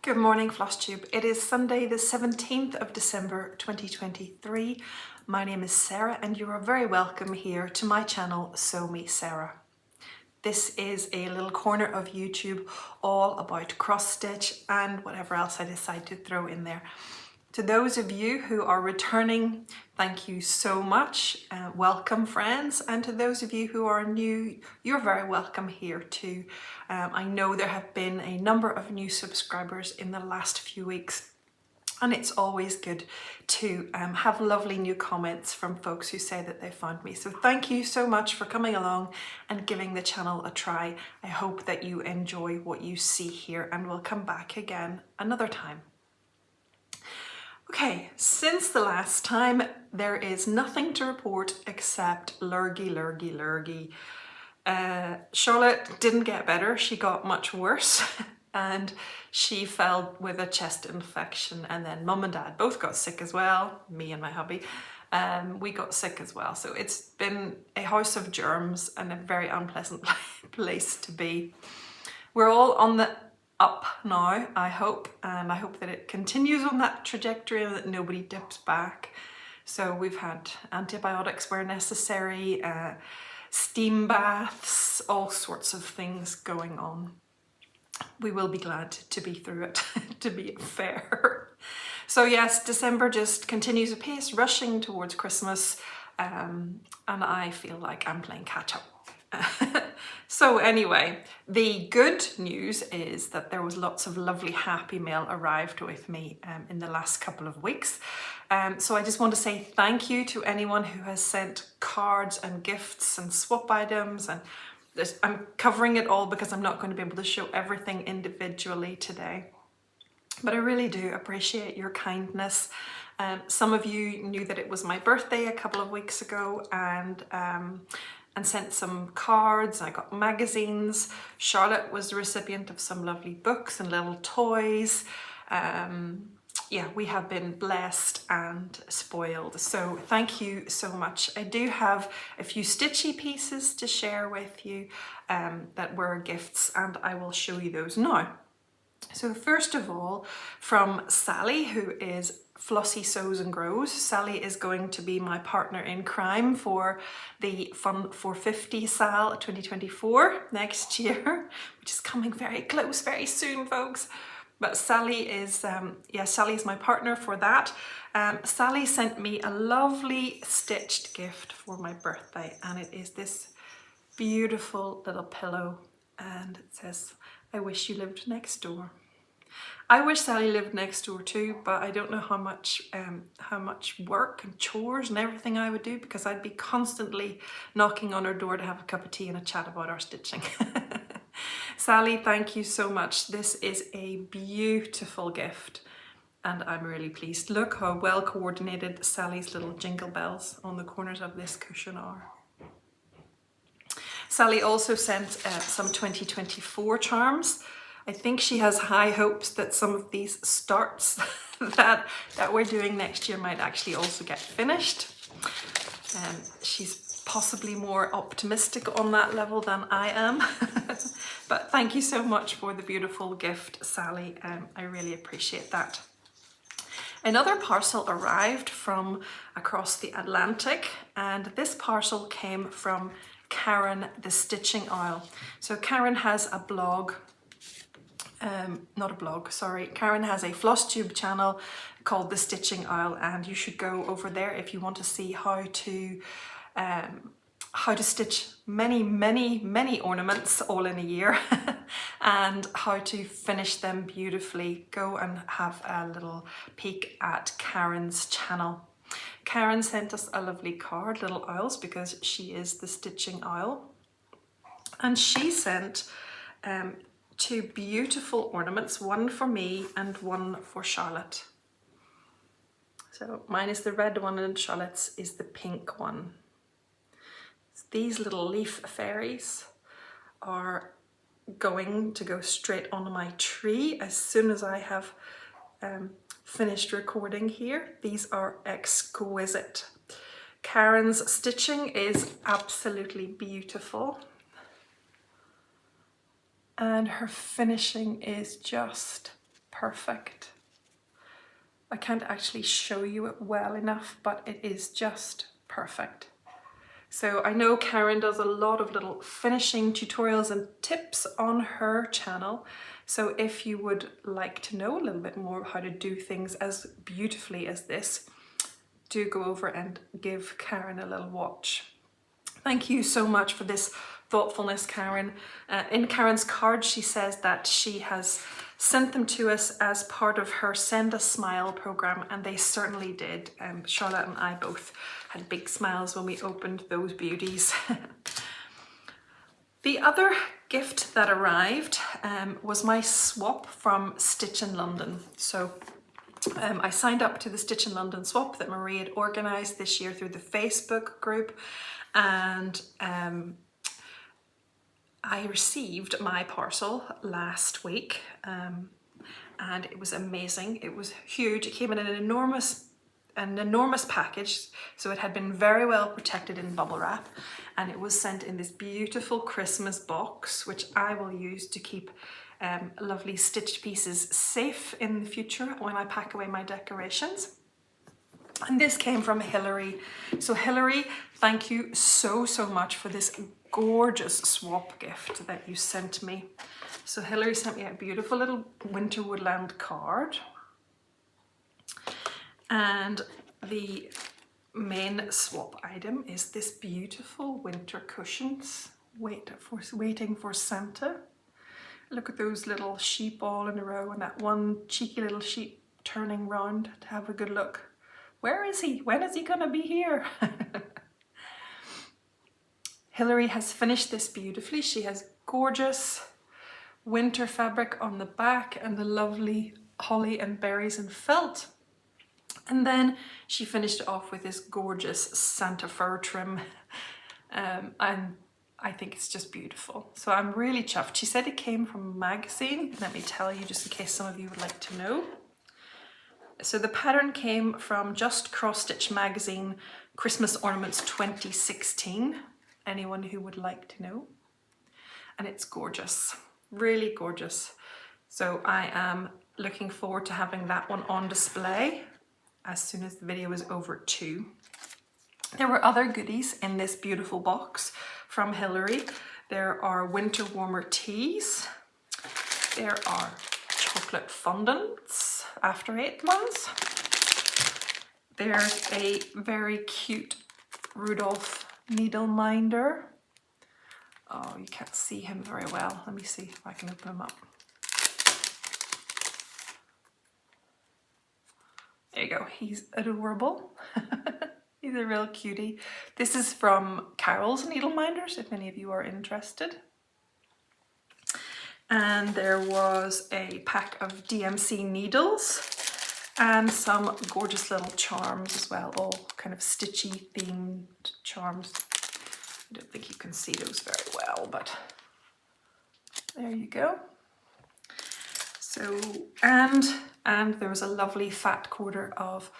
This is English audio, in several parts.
Good morning, Flosstube. It is Sunday the 17th of December 2023. My name is Sarah and you are very welcome here to my channel, SewMeSarah. This is a little corner of YouTube all about cross stitch and whatever else I decide to throw in there. To those of you who are returning, thank you so much. Welcome, friends. And to those of you who are new, you're very welcome here too. I know there have been a number of new subscribers in the last few weeks, and it's always good to have lovely new comments from folks who say that they found me. So thank you so much for coming along and giving the channel a try. I hope that you enjoy what you see here and will come back again another time. Okay, since the last time, there is nothing to report except lurgy. Charlotte didn't get better, she got much worse and she fell with a chest infection, and then mum and dad both got sick as well, me and my hubby. We got sick as well, so it's been a house of germs and a very unpleasant place to be. We're all on the up now, I hope, and I hope that it continues on that trajectory and that nobody dips back. So we've had antibiotics where necessary, steam baths, all sorts of things going on. We will be glad to be through it, to be fair. So yes, December just continues apace, rushing towards Christmas, and I feel like I'm playing catch up. So anyway, the good news is that there was lots of lovely happy mail arrived with me in the last couple of weeks. So I just want to say thank you to anyone who has sent cards and gifts and swap items, and I'm covering it all because I'm not going to be able to show everything individually today. But I really do appreciate your kindness. Some of you knew that it was my birthday a couple of weeks ago and sent some cards. I got magazines. Charlotte was the recipient of some lovely books and little toys. Yeah, we have been blessed and spoiled. So thank you so much. I do have a few stitchy pieces to share with you that were gifts, and I will show you those now. So first of all, from Sally, who is FlossySewsandGrows. Sally is going to be my partner in crime for the Fun for 50 SAL 2024 next year, which is coming very close, very soon, folks. But Sally is, Sally's my partner for that. Sally sent me a lovely stitched gift for my birthday, and it is this beautiful little pillow, and it says, "I wish you lived next door." I wish Sally lived next door too, but I don't know how much work and chores and everything I would do, because I'd be constantly knocking on her door to have a cup of tea and a chat about our stitching. Sally, thank you so much. This is a beautiful gift and I'm really pleased. Look how well coordinated Sally's little jingle bells on the corners of this cushion are. Sally also sent some 2024 charms. I think she has high hopes that some of these starts that we're doing next year might actually also get finished. She's possibly more optimistic on that level than I am. But thank you so much for the beautiful gift, Sally. I really appreciate that. Another parcel arrived from across the Atlantic, and this parcel came from Karen the Stitching Owl. So Karen has a blog. Karen has a Flosstube channel called The Stitching Owl, and you should go over there if you want to see how to stitch many ornaments all in a year and how to finish them beautifully. Go and have a little peek at Karen's channel. Karen sent us a lovely card, little owls, because she is the stitching owl, and she sent two beautiful ornaments, one for me and one for Charlotte. So mine is the red one and Charlotte's is the pink one. These little leaf fairies are going to go straight on my tree as soon as I have finished recording here. These are exquisite. Karen's stitching is absolutely beautiful, and her finishing is just perfect. I can't actually show you it well enough, but it is just perfect. So I know Karen does a lot of little finishing tutorials and tips on her channel. So if you would like to know a little bit more how to do things as beautifully as this, do go over and give Karen a little watch. Thank you so much for this thoughtfulness, Karen. In Karen's card, she says that she has sent them to us as part of her Send a Smile program, and they certainly did. Charlotte and I both had big smiles when we opened those beauties. The other gift that arrived was my swap from Stitch in London. So I signed up to the Stitch in London swap that Marie had organised this year through the Facebook group, and I received my parcel last week, and it was amazing. It was huge. It came in an enormous package, so it had been very well protected in bubble wrap, and it was sent in this beautiful Christmas box, which I will use to keep lovely stitched pieces safe in the future when I pack away my decorations. And this came from Hilary. So Hilary, thank you so much for this gorgeous swap gift that you sent me. So Hilary sent me a beautiful little winter woodland card. And the main swap item is this beautiful winter cushions, waiting for Santa. Look at those little sheep all in a row, and that one cheeky little sheep turning round to have a good look. Where is he? When is he gonna be here? Hilary has finished this beautifully. She has gorgeous winter fabric on the back and the lovely holly and berries and felt. And then she finished it off with this gorgeous Santa fur trim. And I think it's just beautiful. So I'm really chuffed. She said it came from a magazine. Let me tell you, just in case some of you would like to know. So the pattern came from Just Cross Stitch magazine, Christmas Ornaments 2016. Anyone who would like to know. And it's gorgeous, really gorgeous. So I am looking forward to having that one on display as soon as the video is over too. There were other goodies in this beautiful box from Hilary. There are winter warmer teas. There are chocolate fondants after 8 months. There's a very cute Rudolph needle minder. Oh, you can't see him very well. Let me see if I can open him up. There you go, he's adorable. He's a real cutie. This is from Carol's Needle Minders, if any of you are interested. And there was a pack of DMC needles and some gorgeous little charms as well, all kind of stitchy themed charms. I don't think you can see those very well, but there you go. So, and there was a lovely fat quarter of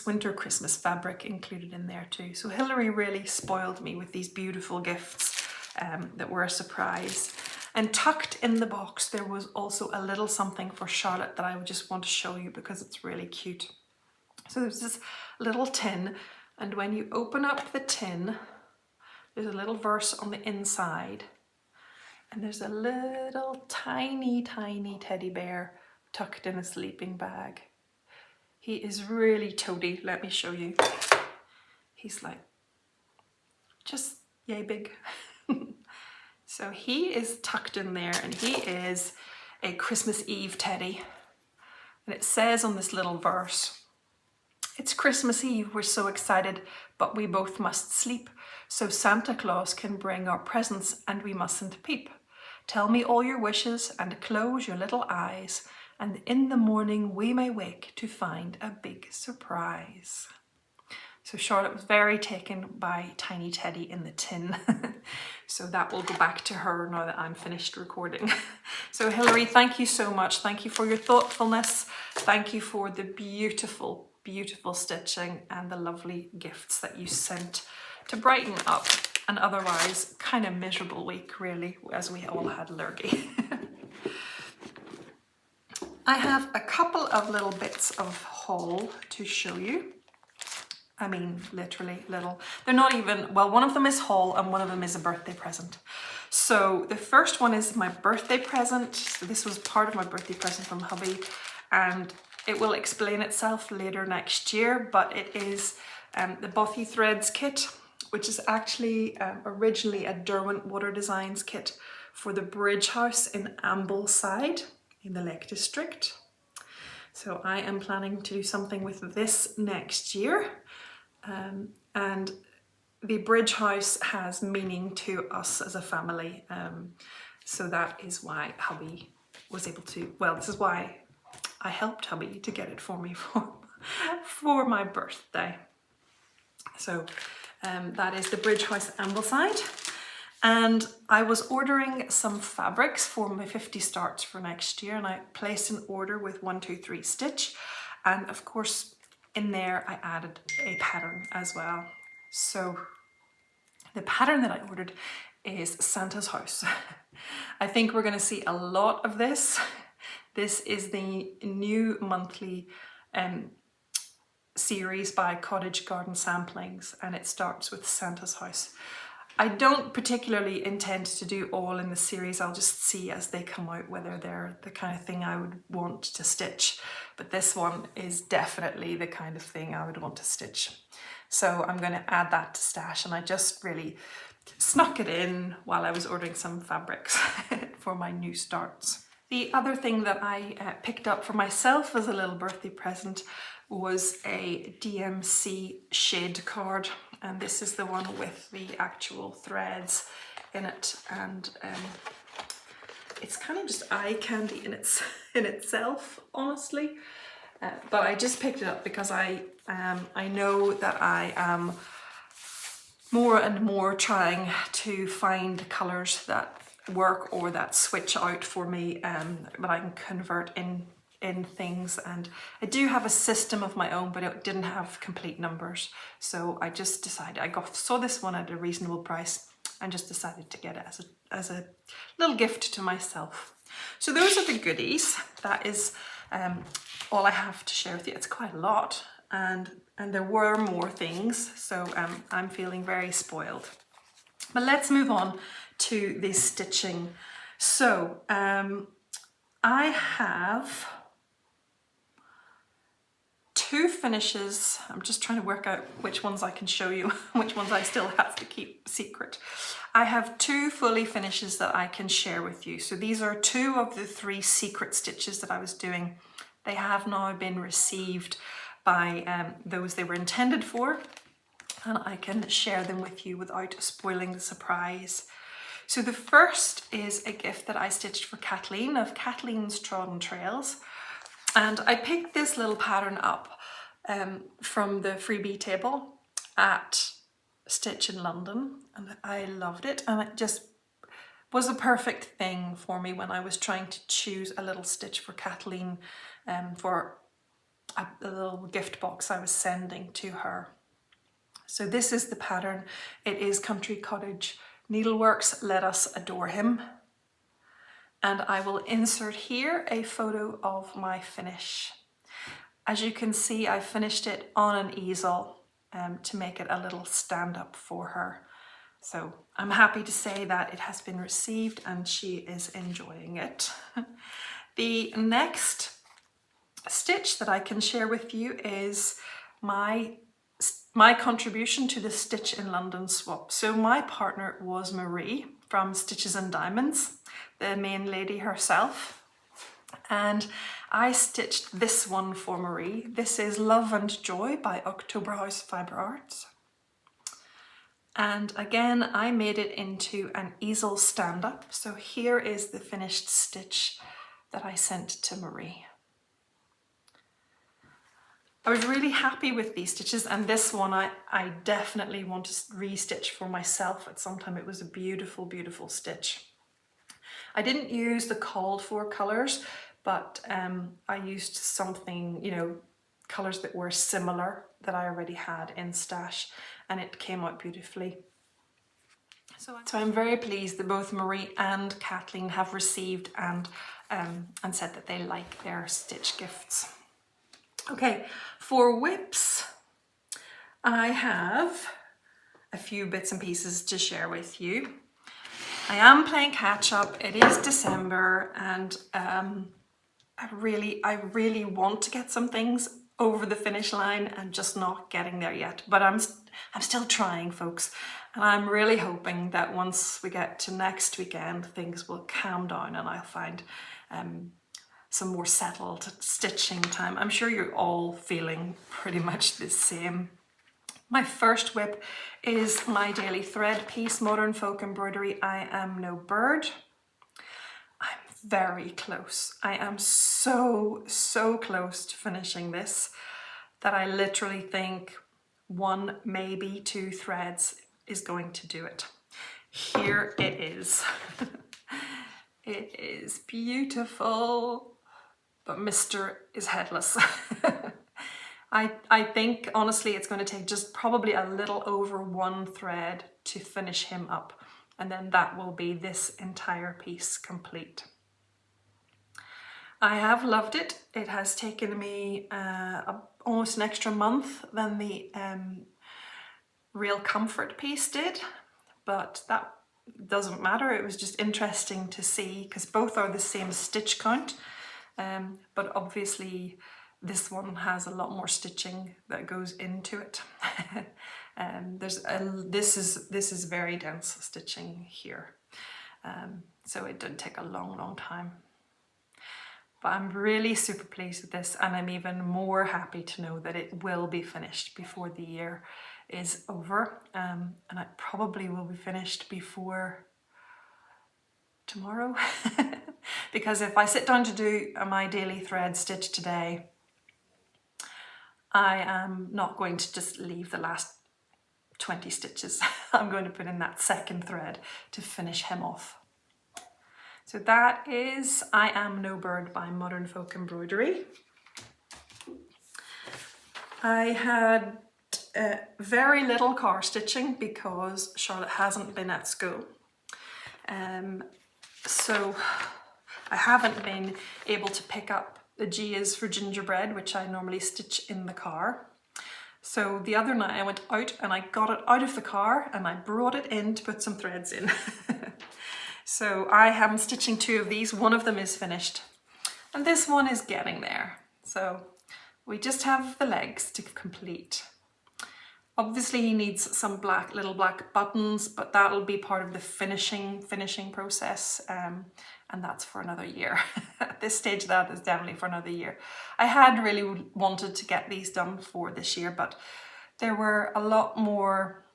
winter Christmas fabric included in there too. So Hilary really spoiled me with these beautiful gifts that were a surprise. And tucked in the box, there was also a little something for Charlotte that I would just want to show you because it's really cute. So there's this little tin, and when you open up the tin, there's a little verse on the inside, and there's a little tiny teddy bear tucked in a sleeping bag. He is really toady. Let me show you. He's like just yay big. So he is tucked in there, and he is a Christmas Eve teddy. And it says on this little verse, "It's Christmas Eve, we're so excited, but we both must sleep, so Santa Claus can bring our presents and we mustn't peep. Tell me all your wishes and close your little eyes, and in the morning we may wake to find a big surprise." So Charlotte was very taken by Tiny Teddy in the tin. So that will go back to her now that I'm finished recording. So Hilary, thank you so much. Thank you for your thoughtfulness. Thank you for the beautiful, beautiful stitching and the lovely gifts that you sent to brighten up an otherwise kind of miserable week, really, as we all had lurgy. I have a couple of little bits of haul to show you. I mean, literally little. They're not even, well, one of them is haul and one of them is a birthday present. So the first one is my birthday present. So this was part of my birthday present from hubby, and it will explain itself later next year, but it is the Bothy Threads kit, which is actually originally a Derwent Water Designs kit for the Bridge House in Ambleside in the Lake District. So I am planning to do something with this next year. And the Bridge House has meaning to us as a family. So that is why hubby was able to, well, this is why I helped hubby to get it for me for my birthday. So that is the Bridge House Ambleside. And I was ordering some fabrics for my 50 starts for next year, and I placed an order with 123 Stitch, and of course in there I added a pattern as well. So the pattern that I ordered is Santa's House. I think we're going to see a lot of this. This is the new monthly series by Cottage Garden Samplings, and it starts with Santa's House. I don't particularly intend to do all in the series. I'll just see as they come out whether they're the kind of thing I would want to stitch. But this one is definitely the kind of thing I would want to stitch. So I'm going to add that to stash, and I just really snuck it in while I was ordering some fabrics for my new starts. The other thing that I picked up for myself as a little birthday present was a DMC Shade Card, and this is the one with the actual threads in it, and it's kind of just eye candy in itself, honestly. But I just picked it up because I know that I am more and more trying to find colours that work or that switch out for me, but I can convert in things, and I do have a system of my own, but it didn't have complete numbers, so I just decided, saw this one at a reasonable price and just decided to get it as a little gift to myself. So those are the goodies. That is all I have to share with you. It's quite a lot, and there were more things, so I'm feeling very spoiled. But let's move on to the stitching. So I have 2 finishes. I'm just trying to work out which ones I can show you, which ones I still have to keep secret. I have 2 fully finishes that I can share with you. So these are 2 of the 3 secret stitches that I was doing. They have now been received by those they were intended for, and I can share them with you without spoiling the surprise. So the first is a gift that I stitched for Kathleen of Kathleen's Trodden Trails, and I picked this little pattern up from the freebie table at Stitch in London, and I loved it, and it just was a perfect thing for me when I was trying to choose a little stitch for Kathleen for a little gift box I was sending to her. So this is the pattern. It is Country Cottage Needleworks Let Us Adore Him, and I will insert here a photo of my finish. As you can see, I finished it on an easel to make it a little stand up for her. So I'm happy to say that it has been received and she is enjoying it. The next stitch that I can share with you is my contribution to the Stitch in London swap. So my partner was Marie from Stitches and Diamonds, the main lady herself, and I stitched this one for Marie. This is Love and Joy by October House Fibre Arts. And again, I made it into an easel stand-up. So here is the finished stitch that I sent to Marie. I was really happy with these stitches, and this one I definitely want to restitch for myself at some time. It was a beautiful, beautiful stitch. I didn't use the called for colours, but I used something, you know, colours that were similar that I already had in stash, and it came out beautifully. So I'm very pleased that both Marie and Kathleen have received and and said that they like their stitch gifts. Okay, for whips, I have a few bits and pieces to share with you. I am playing catch up. It is December, and I really want to get some things over the finish line and just not getting there yet. But I'm still trying, folks, and I'm really hoping that once we get to next weekend, things will calm down and I'll find some more settled stitching time. I'm sure you're all feeling pretty much the same. My first whip is my daily thread piece, Modern Folk Embroidery, I Am No Bird. I'm very close. I am so close to finishing this that I literally think 1, maybe 2 threads is going to do it. Here it is. It is beautiful, but Mr. is headless. I think honestly it's going to take just probably a little over 1 thread to finish him up, and then that will be this entire piece complete. I have loved it. It has taken me almost an extra month than the Real Comfort piece did, but that doesn't matter. It was just interesting to see because both are the same stitch count, but obviously this one has a lot more stitching that goes into it. This is very dense stitching here, so it did take a long time. But I'm really super pleased with this, and I'm even more happy to know that it will be finished before the year is over, and I probably will be finished before tomorrow. Because if I sit down to do my daily thread stitch today, I am not going to just leave the last 20 stitches. I'm going to put in that 2nd thread to finish him off. So that is I Am No Bird by Modern Folk Embroidery. I had very little car stitching because Charlotte hasn't been at school. So I haven't been able to pick up the Gias for gingerbread, which I normally stitch in the car. So the other night I went out and I got it out of the car and I brought it in to put some threads in. So I am stitching 2 of these. One of them is finished and this one is getting there. So we just have the legs to complete. Obviously he needs some little black buttons, but that'll be part of the finishing process, and that's for another year. At this stage, that is definitely for another year. I had really wanted to get these done for this year, but there were a lot more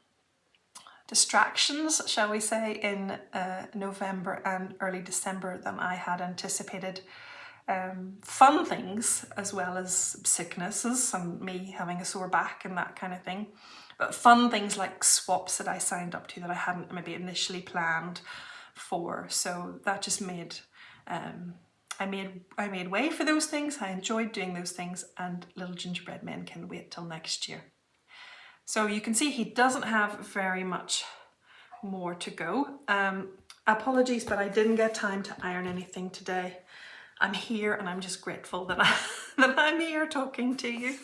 distractions, shall we say, in November and early December than I had anticipated. Fun things as well as sicknesses and me having a sore back and that kind of thing, but fun things like swaps that I signed up to that I hadn't maybe initially planned for. So that just made I made way for those things. I enjoyed doing those things, and Little Gingerbread Men can wait till next year. So you can see he doesn't have very much more to go. Apologies, but I didn't get time to iron anything today. I'm here and I'm just grateful that I'm here talking to you.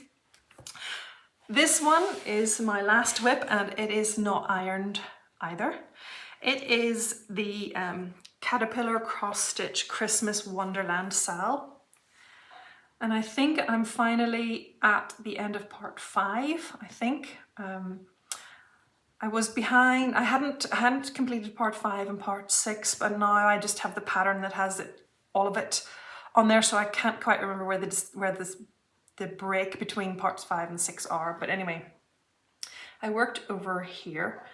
This one is my last whip and it is not ironed either. It is the Caterpillar Cross Stitch Christmas Wonderland SAL. And I think I'm finally at the end of part 5, I think. I was behind, I hadn't completed part 5 and part 6, but now I just have the pattern that has all of it on there, so I can't quite remember where the break between parts 5 and 6 are. But anyway, I worked over here.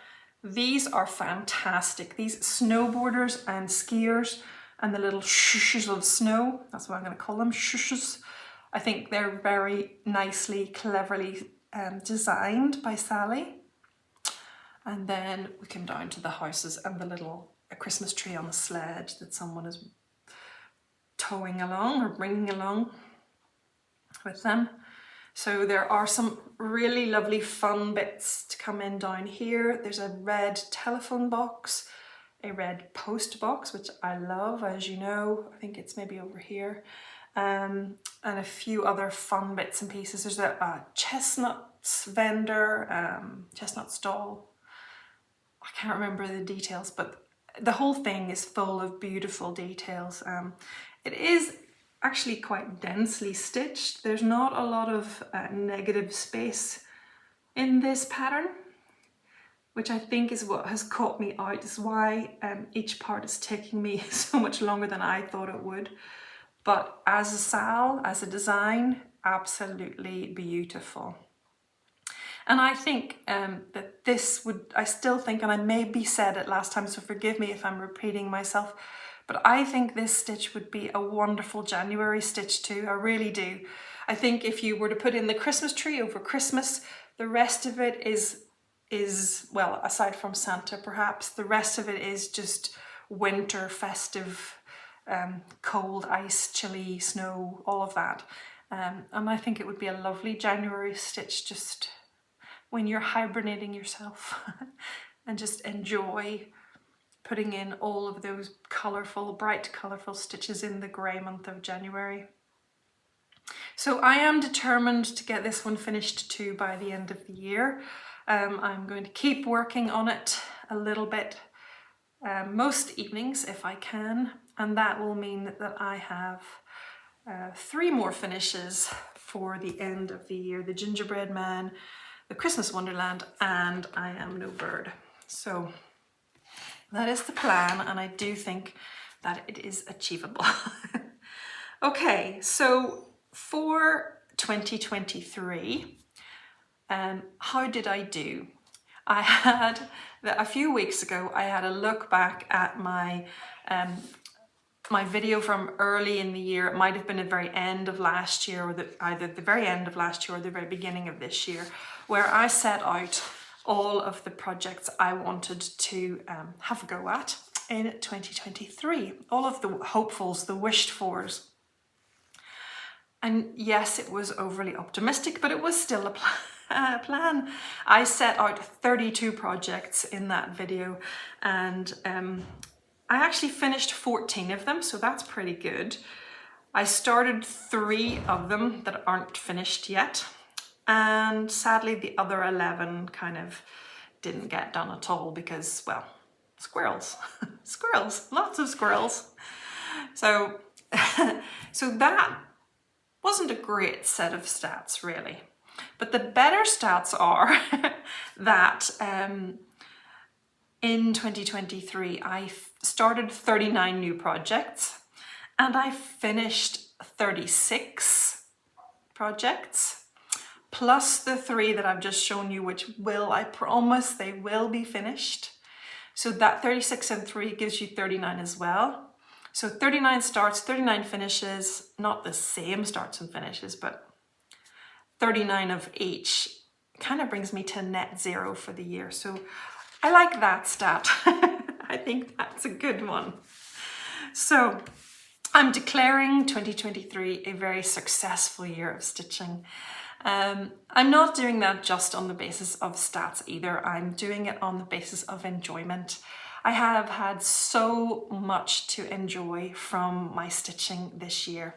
These are fantastic. These snowboarders and skiers and the little shushes of snow, that's what I'm going to call them, shushes. I think they're very nicely, cleverly designed by Sally. And then we come down to the houses and the little Christmas tree on a sledge that someone is towing along or bringing along with them. So there are some really lovely fun bits to come in down here. There's a red telephone box. a red post box, which I love, as you know. I think it's maybe over here. And a few other fun bits and pieces. There's a chestnuts vendor, chestnut stall. I can't remember the details, but the whole thing is full of beautiful details. It is actually quite densely stitched. There's not a lot of negative space in this pattern, which I think is what has caught me out. Is why each part is taking me so much longer than I thought it would. But as a SAL, as a design, absolutely beautiful. And I think that this would, I still think, and I maybe said it last time, so forgive me if I'm repeating myself, but I think this stitch would be a wonderful January stitch too. I really do. I think if you were to put in the Christmas tree over Christmas, the rest of it is, well, aside from Santa perhaps, the rest of it is just winter, festive, cold, ice, chilly, snow, all of that. And I think it would be a lovely January stitch just when you're hibernating yourself and just enjoy putting in all of those colourful, bright colourful stitches in the grey month of January. So I am determined to get this one finished too by the end of the year. I'm going to keep working on it a little bit most evenings if I can, and that will mean that I have 3 more finishes for the end of the year: the Gingerbread Man, the Christmas Wonderland, and I Am No Bird. So that is the plan, and I do think that it is achievable. Okay, so for 2023, how did I do? I had, a few weeks ago, I had a look back at my my video from early in the year. It might have been at the very end of last year, or either the very end of last year or the very beginning of this year, where I set out all of the projects I wanted to have a go at in 2023. All of the hopefuls, the wished fors. And yes, it was overly optimistic, but it was still a plan. I set out 32 projects in that video, and I actually finished 14 of them, so that's pretty good. I started 3 of them that aren't finished yet, and sadly the other 11 kind of didn't get done at all because, well, squirrels. Squirrels, lots of squirrels. So, so that wasn't a great set of stats really. But the better stats are that in 2023, I started 39 new projects and I finished 36 projects, plus the 3 that I've just shown you, which I promise they will be finished. So that 36 and 3 gives you 39 as well. So 39 starts, 39 finishes, not the same starts and finishes, but 39 of each kind of brings me to net 0 for the year. So I like that stat. I think that's a good one. So I'm declaring 2023 a very successful year of stitching. I'm not doing that just on the basis of stats either. I'm doing it on the basis of enjoyment. I have had so much to enjoy from my stitching this year.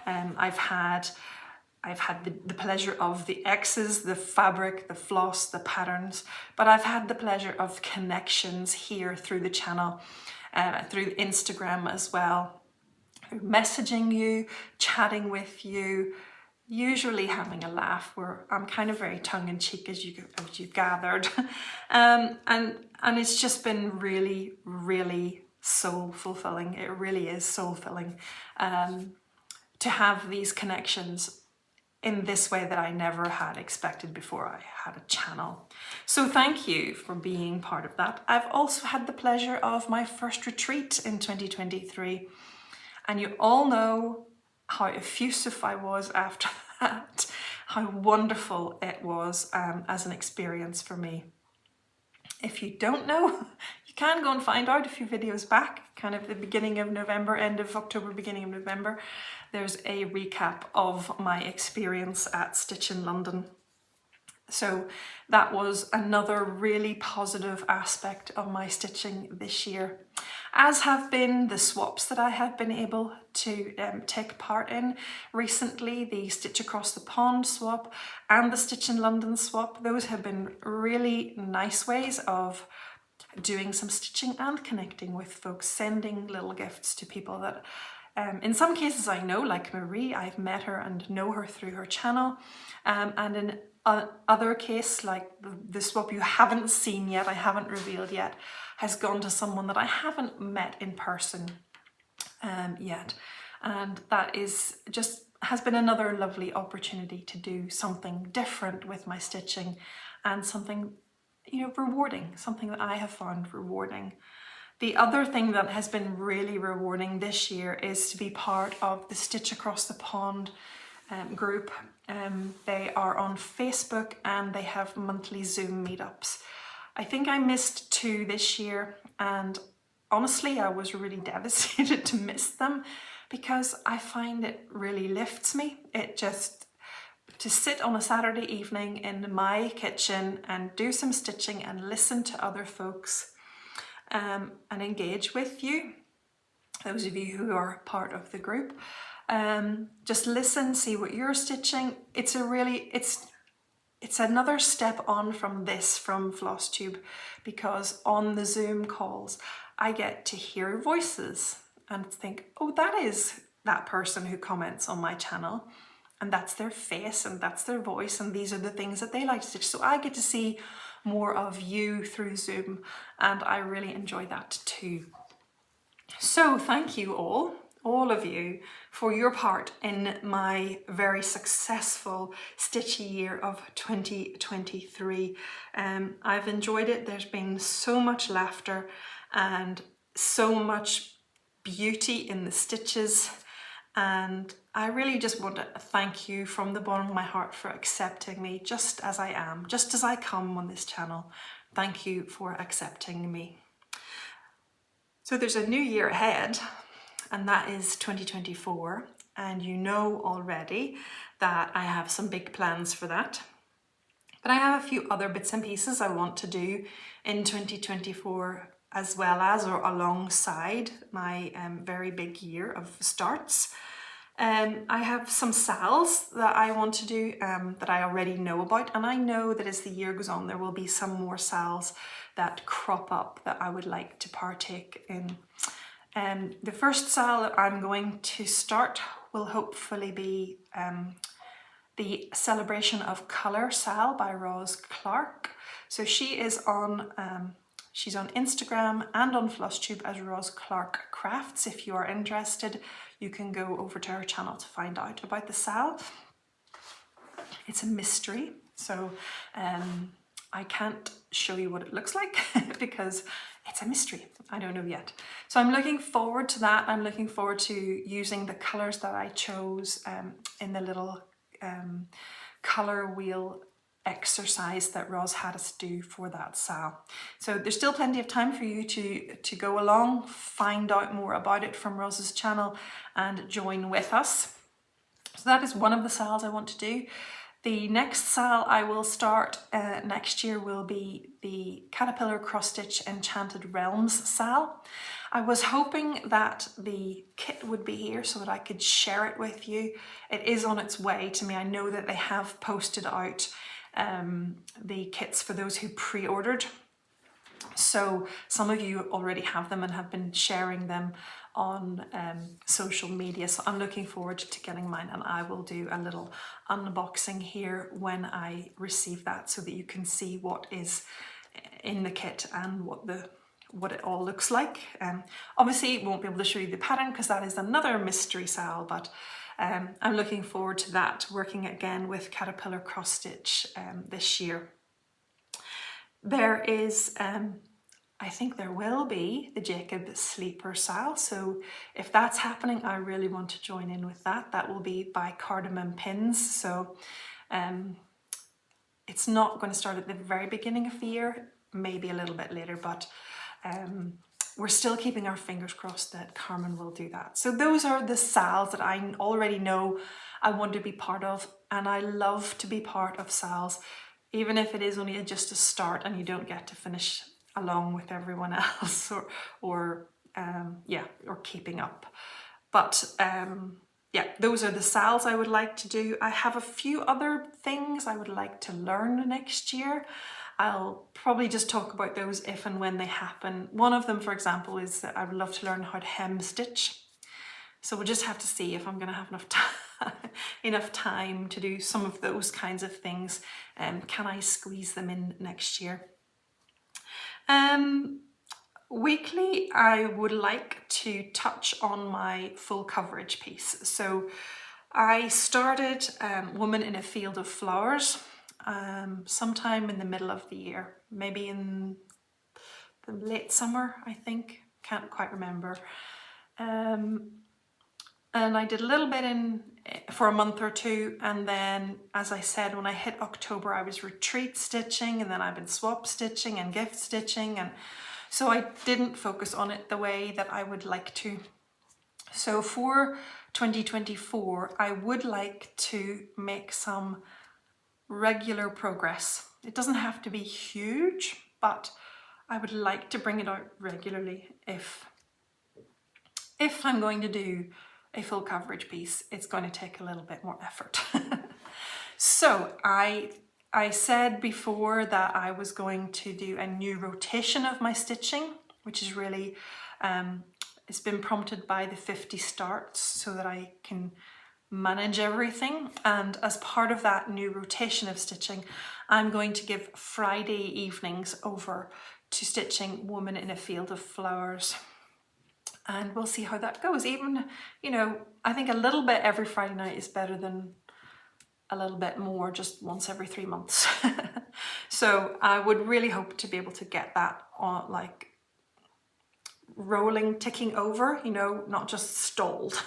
I've had the pleasure of the X's, the fabric, the floss, the patterns, but I've had the pleasure of connections here through the channel, through Instagram as well, through messaging you, chatting with you, usually having a laugh. Where I'm kind of very tongue-in-cheek, as you've gathered, and it's just been really, really soul fulfilling. It really is soul filling to have these connections in this way that I never had expected before I had a channel. So thank you for being part of that. I've also had the pleasure of my first retreat in 2023, and you all know how effusive I was after that, how wonderful it was as an experience for me. If you don't know, you can go and find out a few videos back, kind of the beginning of November, end of October, beginning of November. There's a recap of my experience at Stitch in London. So that was another really positive aspect of my stitching this year, as have been the swaps that I have been able to take part in recently, the Stitch Across the Pond swap and the Stitch in London swap. Those have been really nice ways of doing some stitching and connecting with folks, sending little gifts to people that in some cases I know, like Marie. I've met her and know her through her channel, and in other case, like the swap you haven't seen yet, I haven't revealed yet, has gone to someone that I haven't met in person yet, and that is just has been another lovely opportunity to do something different with my stitching, and something, you know, rewarding, something that I have found rewarding. The other thing that has been really rewarding this year is to be part of the Stitch Across the Pond group. They are on Facebook and they have monthly Zoom meetups. I think I missed 2 this year, and honestly I was really devastated to miss them, because I find it really lifts me. It just, to sit on a Saturday evening in my kitchen and do some stitching and listen to other folks and engage with you, those of you who are part of the group, just listen, see what you're stitching. It's another step on from Flosstube, because on the Zoom calls I get to hear voices and think, oh, that is that person who comments on my channel, and that's their face and that's their voice, and these are the things that they like to stitch. So I get to see more of you through Zoom, and I really enjoy that too. So thank you all of you, for your part in my very successful stitchy year of 2023. I've enjoyed it. There's been so much laughter and so much beauty in the stitches, and I really just want to thank you from the bottom of my heart for accepting me just as I am, just as I come on this channel. Thank you for accepting me. So there's a new year ahead, and that is 2024, and you know already that I have some big plans for that. But I have a few other bits and pieces I want to do in 2024, as well as or alongside my very big year of starts. I have some SALs that I want to do that I already know about, and I know that as the year goes on there will be some more SALs that crop up that I would like to partake in. The first SAL that I'm going to start will hopefully be the Celebration of Colour SAL by Ros Clarke. So she is on she's on Instagram and on Flosstube as Ros Clarke Crafts. If you are interested, you can go over to her channel to find out about the SAL. It's a mystery, so I can't show you what it looks like because it's a mystery. I don't know yet. So I'm looking forward to that. I'm looking forward to using the colours that I chose in the little colour wheel exercise that Ros had us do for that SAL. So there's still plenty of time for you to go along, find out more about it from Ros's channel and join with us. So that is one of the SALs I want to do. The next SAL I will start next year will be the Caterpillar Cross Stitch Enchanted Realms SAL. I was hoping that the kit would be here so that I could share it with you. It is on its way to me. I know that they have posted out the kits for those who pre-ordered. So some of you already have them and have been sharing them on social media. So I'm looking forward to getting mine, and I will do a little unboxing here when I receive that so that you can see what is in the kit and what it all looks like. Obviously won't be able to show you the pattern because that is another mystery SAL, but I'm looking forward to that, working again with Caterpillar Cross Stitch this year. There is, I think there will be the Jacob Sleeper SAL, so if that's happening I really want to join in with that. That will be by Cardamom Pins, so it's not going to start at the very beginning of the year, maybe a little bit later, but we're still keeping our fingers crossed that Carmen will do that. So those are the SALs that I already know I want to be part of, and I love to be part of SALs even if it is only just a start and you don't get to finish along with everyone else or keeping up. But yeah, those are the SALs I would like to do. I have a few other things I would like to learn next year. I'll probably just talk about those if and when they happen. One of them, for example, is that I would love to learn how to hem stitch. So we'll just have to see if I'm going to have enough time to do some of those kinds of things. Can I squeeze them in next year? Weekly, I would like to touch on my full coverage piece. So I started Woman in a Field of Flowers sometime in the middle of the year, maybe in the late summer, I think, can't quite remember. And I did a little bit for a month or two, and then, as I said, when I hit October, I was retreat stitching, and then I've been swap stitching and gift stitching, and so I didn't focus on it the way that I would like to. So for 2024, I would like to make some regular progress. It doesn't have to be huge, but I would like to bring it out regularly. If I'm going to do a full coverage piece, it's going to take a little bit more effort. So I said before that I was going to do a new rotation of my stitching, which is really, it's been prompted by the 50 starts so that I can manage everything. And as part of that new rotation of stitching, I'm going to give Friday evenings over to stitching Woman in a Field of Flowers. And we'll see how that goes. Even, you know, I think a little bit every Friday night is better than a little bit more just once every 3 months. So I would really hope to be able to get that on, like, rolling, ticking over, you know, not just stalled.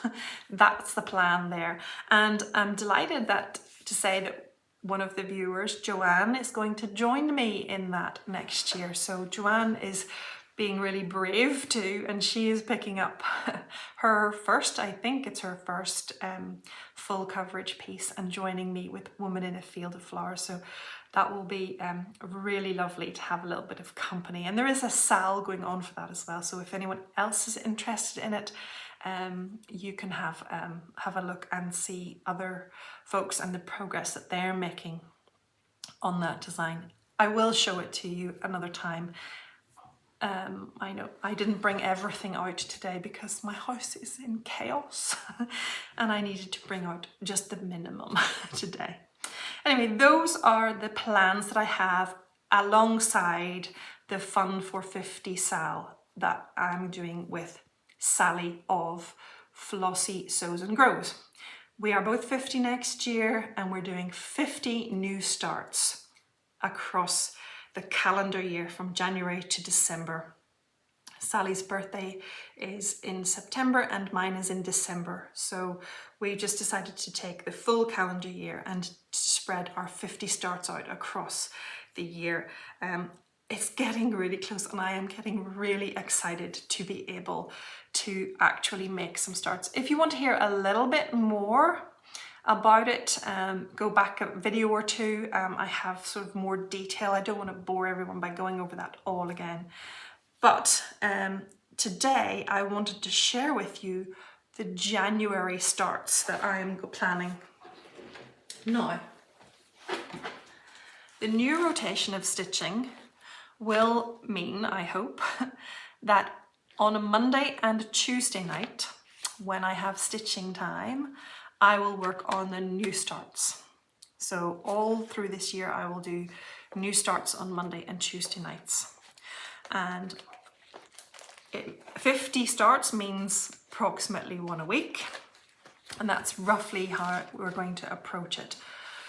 That's the plan there. And I'm delighted to say that one of the viewers, Joanne, is going to join me in that next year. So Joanne is being really brave too, and she is picking up her first, I think it's her first full coverage piece, and joining me with Woman in a Field of Flowers. So that will be really lovely to have a little bit of company. And there is a SAL going on for that as well. So if anyone else is interested in it, you can have a look and see other folks and the progress that they're making on that design. I will show it to you another time. I know I didn't bring everything out today because my house is in chaos and I needed to bring out just the minimum today. Anyway, those are the plans that I have alongside the Fun for 50 SAL that I'm doing with Sally of Flossy Sews and Grows. We are both 50 next year, and we're doing 50 new starts across the calendar year from January to December. Sally's birthday is in September and mine is in December. So we just decided to take the full calendar year and to spread our 50 starts out across the year. It's getting really close, and I am getting really excited to be able to actually make some starts. If you want to hear a little bit more about it, go back a video or two. I have sort of more detail. I don't want to bore everyone by going over that all again. But today I wanted to share with you the January starts that I'm planning. Now, the new rotation of stitching will mean, I hope, that on a Monday and Tuesday night, when I have stitching time, I will work on the new starts. So all through this year, I will do new starts on Monday and Tuesday nights. And 50 starts means approximately one a week. And that's roughly how we're going to approach it.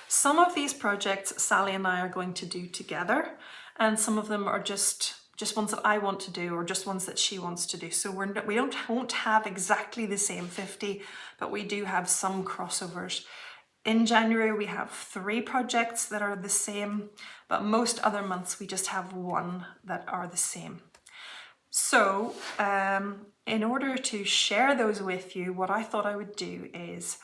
Some of these projects Sally and I are going to do together, and some of them are just ones that I want to do, or just ones that she wants to do. So we won't have exactly the same 50, but we do have some crossovers. In January, we have 3 projects that are the same, but most other months we just have 1 that are the same. So in order to share those with you, what I thought I would do is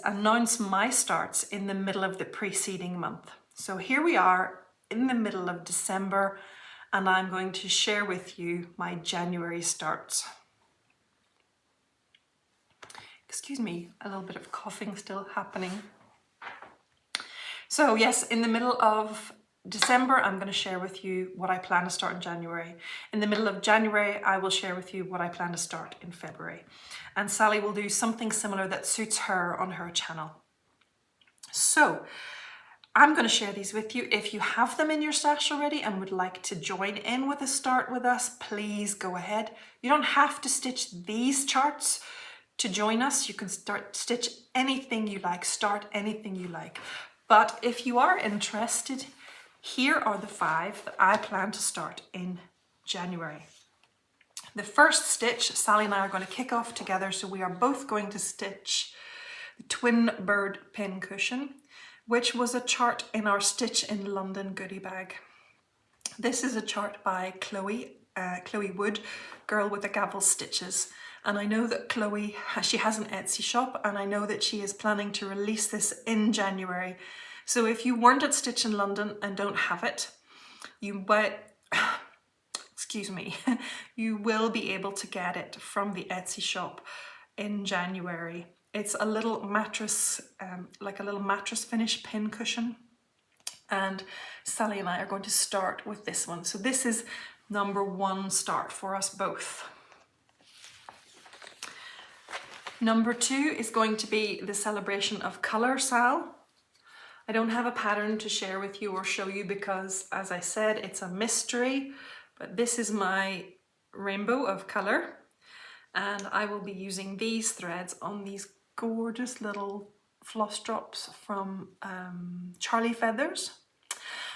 announce my starts in the middle of the preceding month. So here we are in the middle of December, and I'm going to share with you my January starts. Excuse me, a little bit of coughing still happening. So yes, in the middle of December, I'm going to share with you what I plan to start in January. In the middle of January, I will share with you what I plan to start in February. And Sally will do something similar that suits her on her channel. So I'm going to share these with you. If you have them in your stash already and would like to join in with a start with us, please go ahead. You don't have to stitch these charts to join us. You can stitch anything you like, start anything you like. But if you are interested, here are the 5 that I plan to start in January. The first stitch, Sally and I are going to kick off together. So we are both going to stitch the Twin Bird Pincushion, which was a chart in our Stitch in London goodie bag. This is a chart by Chloe Wood, Girl with the Gavel Stitches. And I know that Chloe, she has an Etsy shop, and I know that she is planning to release this in January. So if you weren't at Stitch in London and don't have it, you will be able to get it from the Etsy shop in January. It's a little mattress, like a little mattress finish pin cushion. And Sally and I are going to start with this one. So this is number 1 start for us both. Number 2 is going to be the Celebration of Colour SAL. I don't have a pattern to share with you or show you because, as I said, it's a mystery, but this is my rainbow of colour, and I will be using these threads on these gorgeous little floss drops from Charlie Feathers,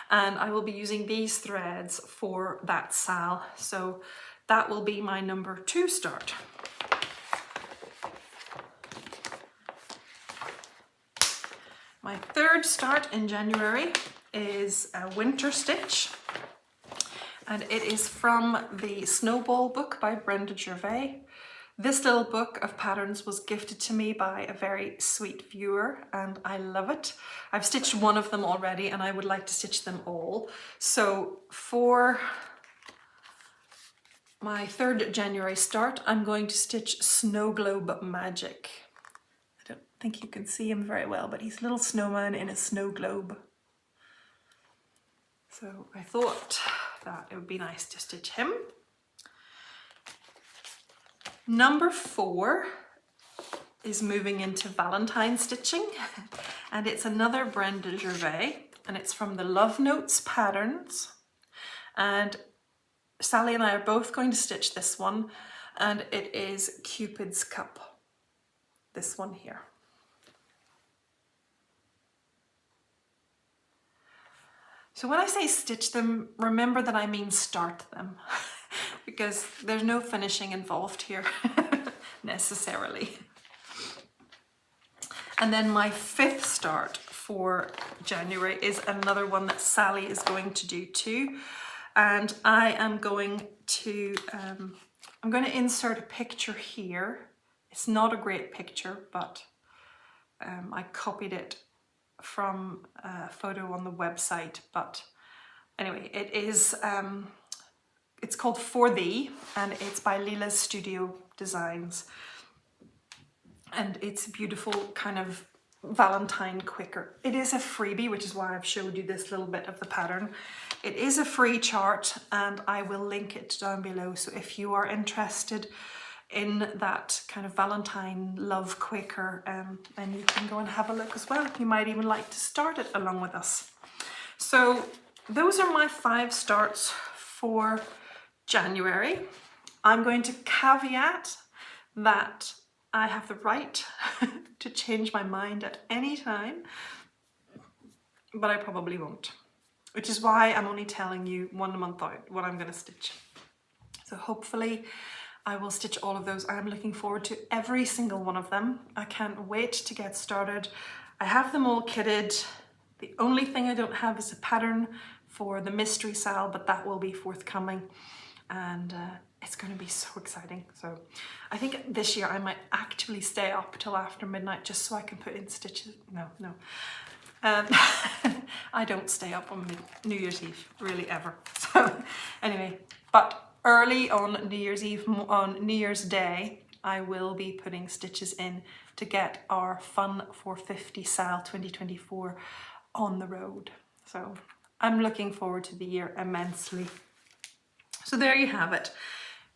and I will be using these threads for that SAL, so that will be my number 2 start. My 3rd start in January is a winter stitch, and it is from the Snowball book by Brenda Gervais. This little book of patterns was gifted to me by a very sweet viewer, and I love it. I've stitched one of them already, and I would like to stitch them all. So for my 3rd January start, I'm going to stitch Snow Globe Magic. I don't think you can see him very well, but he's a little snowman in a snow globe. So I thought that it would be nice to stitch him. Number 4 is moving into Valentine stitching, and it's another Brenda Gervais, and it's from the Love Notes patterns. And Sally and I are both going to stitch this one, and it is Cupid's Cup, this one here. So when I say stitch them, remember that I mean start them, because there's no finishing involved here necessarily. And then my 5th start for January is another one that Sally is going to do too. And I am going to, I'm going to insert a picture here. It's not a great picture, but I copied it from a photo on the website. But anyway, it is, it's called For Thee, and it's by Leela's Studio Designs. And it's a beautiful kind of Valentine quicker. It is a freebie, which is why I've showed you this little bit of the pattern. It is a free chart, and I will link it down below. So if you are interested in that kind of Valentine love quicker, then you can go and have a look as well. You might even like to start it along with us. So those are my 5 starts for January. I'm going to caveat that I have the right to change my mind at any time, but I probably won't, which is why I'm only telling you 1 month out what I'm going to stitch. So hopefully I will stitch all of those. I'm looking forward to every single one of them. I can't wait to get started. I have them all kitted. The only thing I don't have is a pattern for the mystery SAL, but that will be forthcoming, and it's going to be so exciting. So I think this year I might actually stay up till after midnight just so I can put in stitches. No. I don't stay up on New Year's Eve, really, ever. So anyway, but early on New Year's Eve, on New Year's Day, I will be putting stitches in to get our Fun for 50 SAL 2024 on the road. So I'm looking forward to the year immensely. So there you have it.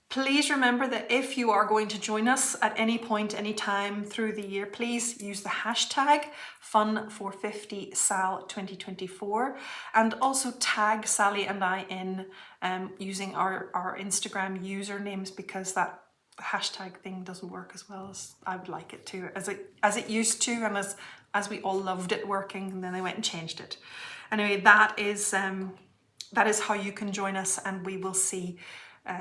Please remember that if you are going to join us at any point, any time through the year, please use the hashtag Fun450SAL 2024 and also tag Sally and I in using our Instagram usernames, because that hashtag thing doesn't work as well as I would like it to, as it used to, and as we all loved it working, and then they went and changed it. Anyway, that is how you can join us, and we will see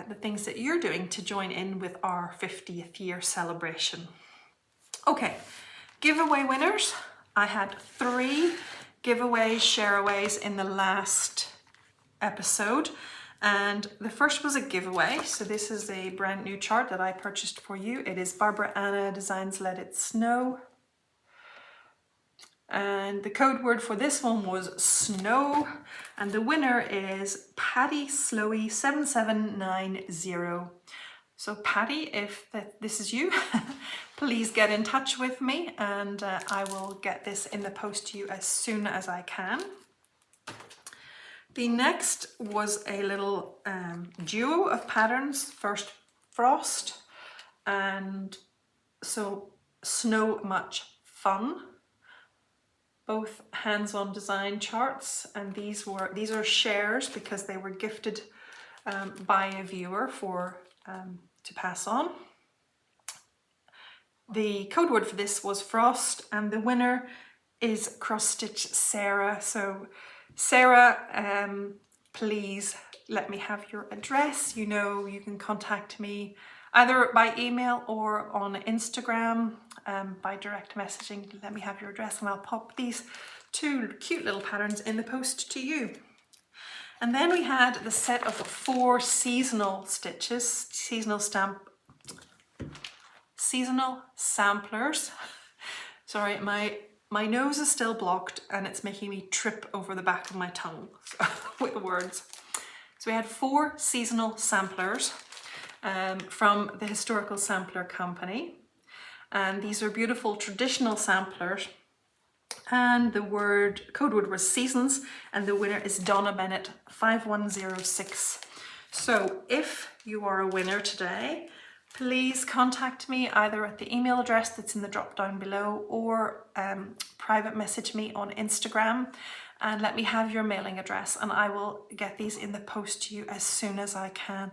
the things that you're doing to join in with our 50th year celebration. Okay, giveaway winners. I had 3 giveaways, shareaways in the last episode, and the first was a giveaway. So this is a brand new chart that I purchased for you. It is Barbara Anna Designs Let It Snow. And the code word for this one was snow, and the winner is Patty Slowy 7790. So Patty, if this is you, please get in touch with me, and I will get this in the post to you as soon as I can. The next was a little duo of patterns. First Frost, and so Snow Much Fun. Both hands-on design charts, and these are shares because they were gifted by a viewer to pass on. The code word for this was Frost, and the winner is Cross Stitch Sarah. So Sarah, please let me have your address. You know, you can contact me either by email or on Instagram by direct messaging. Let me have your address and I'll pop these 2 cute little patterns in the post to you. And then we had the set of 4 seasonal stitches, seasonal samplers. Sorry, my nose is still blocked and it's making me trip over the back of my tongue with the words. So we had 4 seasonal samplers from the Historical Sampler Company, and these are beautiful traditional samplers, and the code word was seasons, and the winner is Donna Bennett 5106. So if you are a winner today, please contact me either at the email address that's in the drop down below, or private message me on Instagram and let me have your mailing address, and I will get these in the post to you as soon as I can.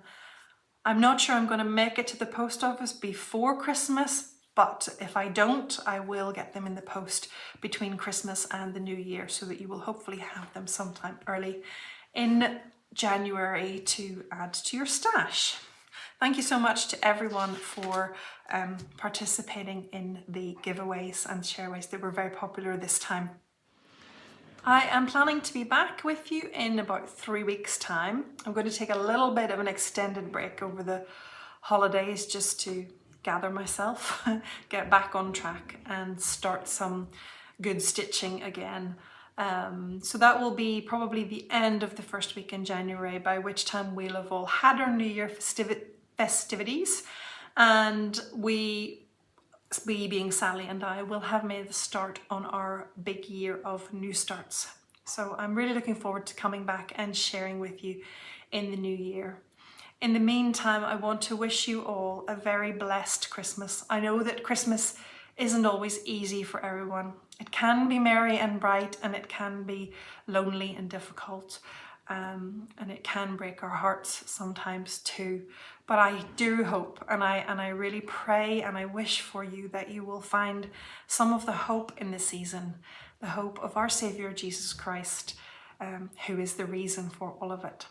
I'm not sure I'm going to make it to the post office before Christmas, but if I don't, I will get them in the post between Christmas and the New Year, so that you will hopefully have them sometime early in January to add to your stash. Thank you so much to everyone for participating in the giveaways and shareaways. They were very popular this time. I am planning to be back with you in about 3 weeks' time. I'm going to take a little bit of an extended break over the holidays just to gather myself, get back on track and start some good stitching again. So that will be probably the end of the first week in January, by which time we'll have all had our New Year festivities, and we being Sally and I will have made the start on our big year of new starts. So I'm really looking forward to coming back and sharing with you in the new year. In the meantime, I want to wish you all a very blessed Christmas. I know that Christmas isn't always easy for everyone. It can be merry and bright, and it can be lonely and difficult. And it can break our hearts sometimes too. But I do hope, and I really pray and I wish for you that you will find some of the hope in the season, the hope of our Saviour Jesus Christ, who is the reason for all of it.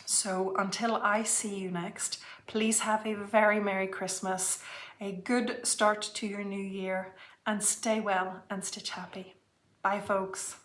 So until I see you next, please have a very Merry Christmas, a good start to your new year, and stay well and stitch happy. Bye folks.